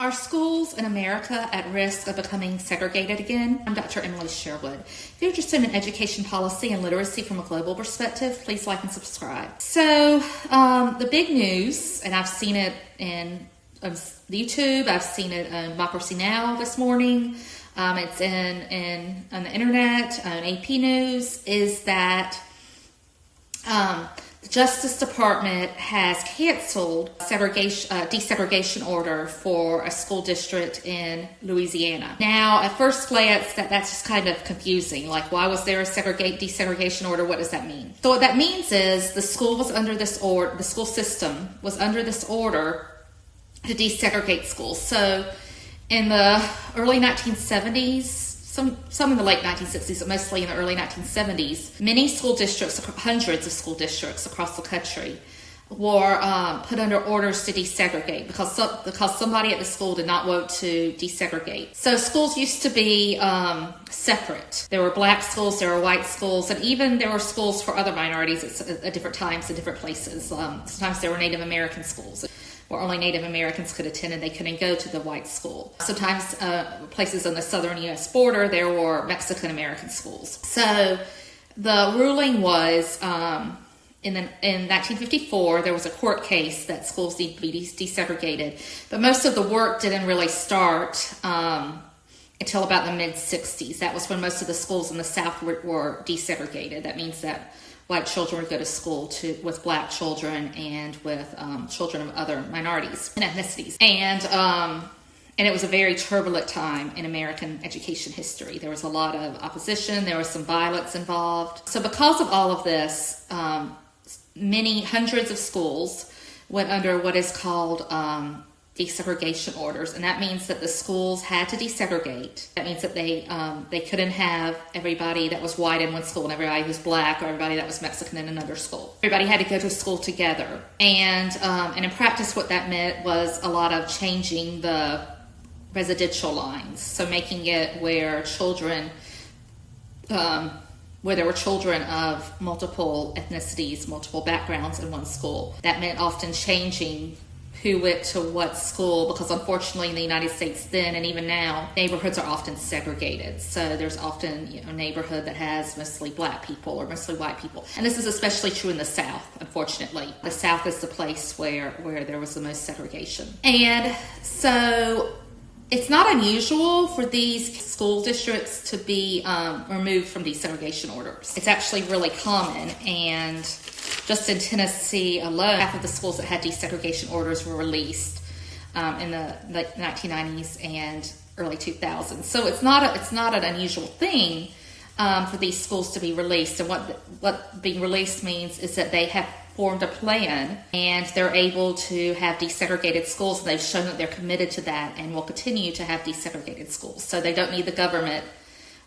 Are schools in America at risk of becoming segregated again? I'm Dr. Emily Sherwood. If you're interested in education policy and literacy from a global perspective, please like and subscribe. So the big news, and I've seen it in YouTube, I've seen it on Democracy Now! This morning, it's on the internet, on AP News, is that the Justice Department has canceled desegregation order for a school district in Louisiana. Now, at first glance, that's just kind of confusing. Like, why was there a desegregation order? What does that mean? So what that means is the school was under this order, the school system was under this order to desegregate schools. So in the early 1970s, some in the late 1960s, but mostly in the early 1970s, many school districts, hundreds of school districts across the country, were put under orders to desegregate because somebody at the school did not want to desegregate. So schools used to be separate. There were black schools, there were white schools, and even there were schools for other minorities at different times in different places. Sometimes there were Native American schools where only Native Americans could attend and they couldn't go to the white school. Sometimes places on the southern U.S. border, there were Mexican American schools. So the ruling was in 1954, there was a court case that schools need to be desegregated, but most of the work didn't really start until about the mid-60s. That was when most of the schools in the South were desegregated. That means that white children would go to school with black children and with children of other minorities and ethnicities. And it was a very turbulent time in American education history. There was a lot of opposition. There was some violence involved. So because of all of this, hundreds of schools went under what is called desegregation orders, and that means that the schools had to desegregate. That means that they couldn't have everybody that was white in one school and everybody who was black or everybody that was Mexican in another school. Everybody had to go to school together. And in practice, what that meant was a lot of changing the residential lines, so making it where there were children of multiple ethnicities, multiple backgrounds in one school. That meant often changing who went to what school, because unfortunately in the United States then and even now, neighborhoods are often segregated. So there's often a neighborhood that has mostly black people or mostly white people. And this is especially true in the South, unfortunately. The South is the place where there was the most segregation. And so it's not unusual for these school districts to be removed from desegregation orders. It's actually really common, and just in Tennessee alone, half of the schools that had desegregation orders were released in the 1990s and early 2000s. So it's not an unusual thing for these schools to be released. And what being released means is that they have formed a plan and they're able to have desegregated schools, and they've shown that they're committed to that and will continue to have desegregated schools. So they don't need the government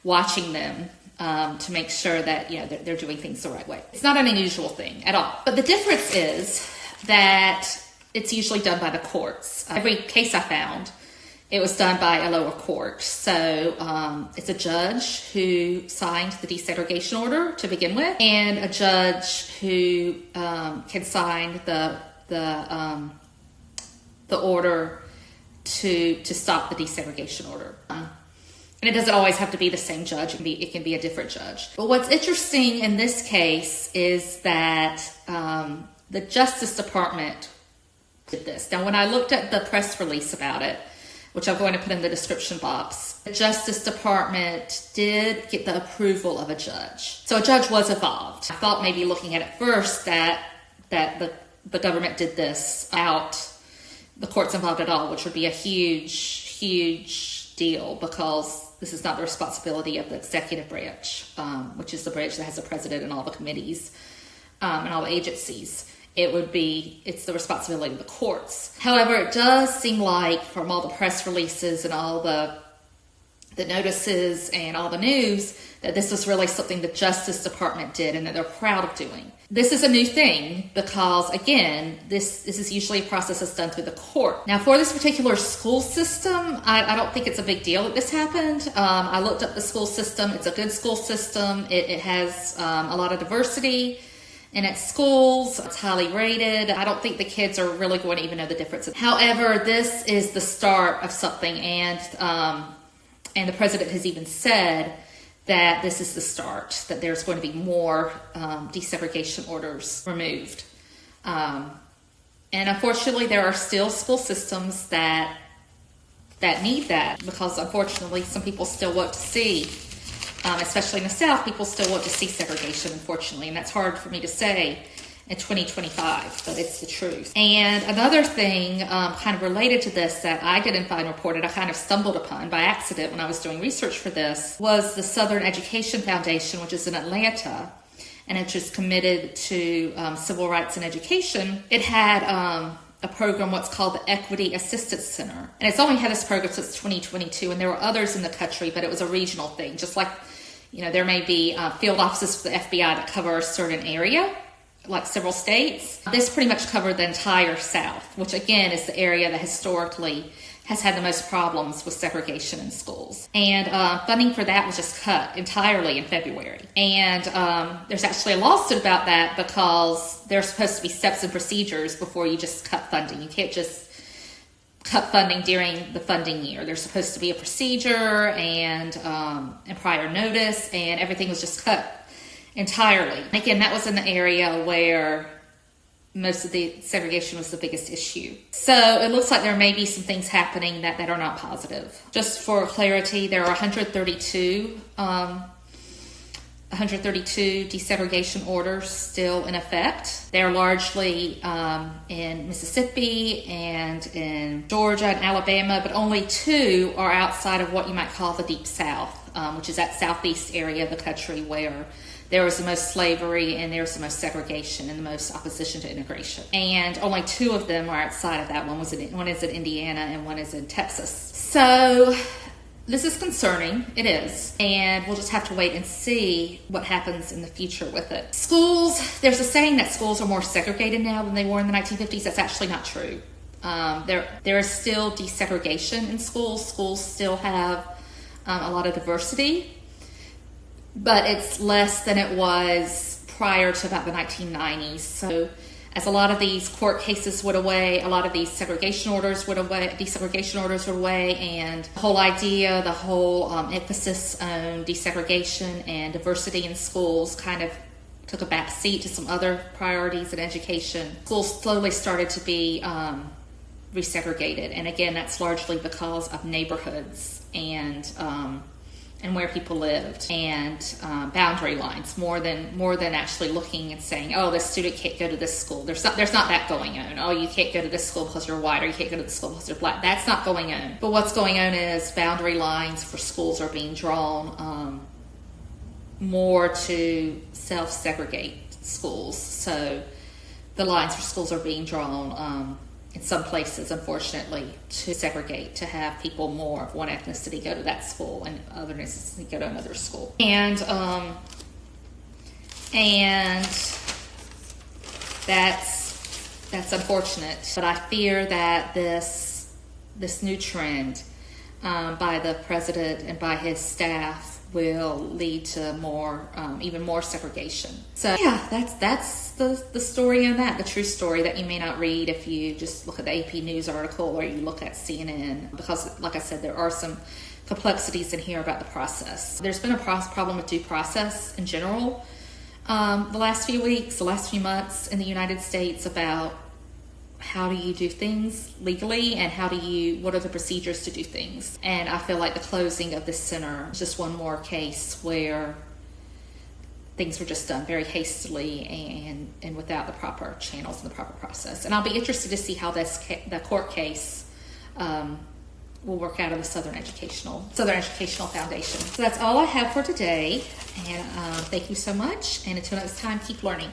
watching them to make sure that they're doing things the right way. It's not an unusual thing at all. But the difference is that it's usually done by the courts. Every case I found, it was done by a lower court. So it's a judge who signed the desegregation order to begin with, and a judge who can sign the order to stop the desegregation order. And it doesn't always have to be the same judge. It can be a different judge. But what's interesting in this case is that the Justice Department did this. Now, when I looked at the press release about it, which I'm going to put in the description box, the Justice Department did get the approval of a judge. So a judge was involved. I thought maybe looking at it first that the government did this without the courts involved at all, which would be a huge deal, because this is not the responsibility of the executive branch, which is the branch that has the president and all the committees and all the agencies. It's the responsibility of the courts. However, it does seem like from all the press releases and all the notices and all the news that this was really something the Justice Department did and that they're proud of doing. This is a new thing because, again, this is usually a process that's done through the court. Now, for this particular school system, I don't think it's a big deal that this happened. I looked up the school system. It's a good school system. It has a lot of diversity. And at schools, it's highly rated. I don't think the kids are really going to even know the difference. However, this is the start of something, and the president has even said that this is the start, that there's going to be more desegregation orders removed. And unfortunately, there are still school systems that need that, because unfortunately, some people still want to see, especially in the South, people still want to see segregation, unfortunately, and that's hard for me to say in 2025, but it's the truth. And another thing kind of related to this that I didn't find reported, I kind of stumbled upon by accident when I was doing research for this, was the Southern Education Foundation, which is in Atlanta, and it's just committed to civil rights and education. It had a program, what's called the Equity Assistance Center. And it's only had this program since 2022, and there were others in the country, but it was a regional thing. Just like, there may be field offices for the FBI that cover a certain area, like several states. This pretty much covered the entire South, which again is the area that historically has had the most problems with segregation in schools. And funding for that was just cut entirely in February. And there's actually a lawsuit about that, because there's supposed to be steps and procedures before you just cut funding. You can't just cut funding during the funding year. There's supposed to be a procedure and prior notice, and everything was just cut entirely. And again, that was in the area where most of the segregation was the biggest issue. So it looks like there may be some things happening that are not positive. Just for clarity, there are 132 desegregation orders still in effect. They're largely in Mississippi and in Georgia and Alabama, but only 2 are outside of what you might call the Deep South, which is that southeast area of the country where there was the most slavery and there was the most segregation and the most opposition to integration. And only 2 of them are outside of that. One is in Indiana and one is in Texas. So this is concerning. It is. And we'll just have to wait and see what happens in the future with it. Schools, there's a saying that schools are more segregated now than they were in the 1950s. That's actually not true. There is still desegregation in schools. Schools still have a lot of diversity, but it's less than it was prior to about the 1990s. So as a lot of these court cases went away, a lot of these desegregation orders went away, and the whole idea, the whole emphasis on desegregation and diversity in schools kind of took a back seat to some other priorities in education. Schools slowly started to be resegregated, and again, that's largely because of neighborhoods and where people lived, and boundary lines, more than actually looking and saying, oh, this student can't go to this school. There's not that going on. Oh, you can't go to this school because you're white, or you can't go to this school because you're black. That's not going on. But what's going on is boundary lines for schools are being drawn more to self-segregate schools. So the lines for schools are being drawn in some places, unfortunately, to segregate, to have people more of one ethnicity go to that school and other ethnicity go to another school. And that's unfortunate. But I fear that this new trend by the president and by his staff will lead to even more segregation. So yeah, that's the story on that, the true story that you may not read if you just look at the AP News article or you look at CNN, because like I said, there are some complexities in here about the process. There's been a problem with due process in general the last few weeks, the last few months in the United States, about how do you do things legally and what are the procedures to do things. And I feel like the closing of this center is just one more case where things were just done very hastily and without the proper channels and the proper process. And I'll be interested to see how the court case will work out of the Southern Educational Foundation. So that's all I have for today. And thank you so much. And until next time, keep learning.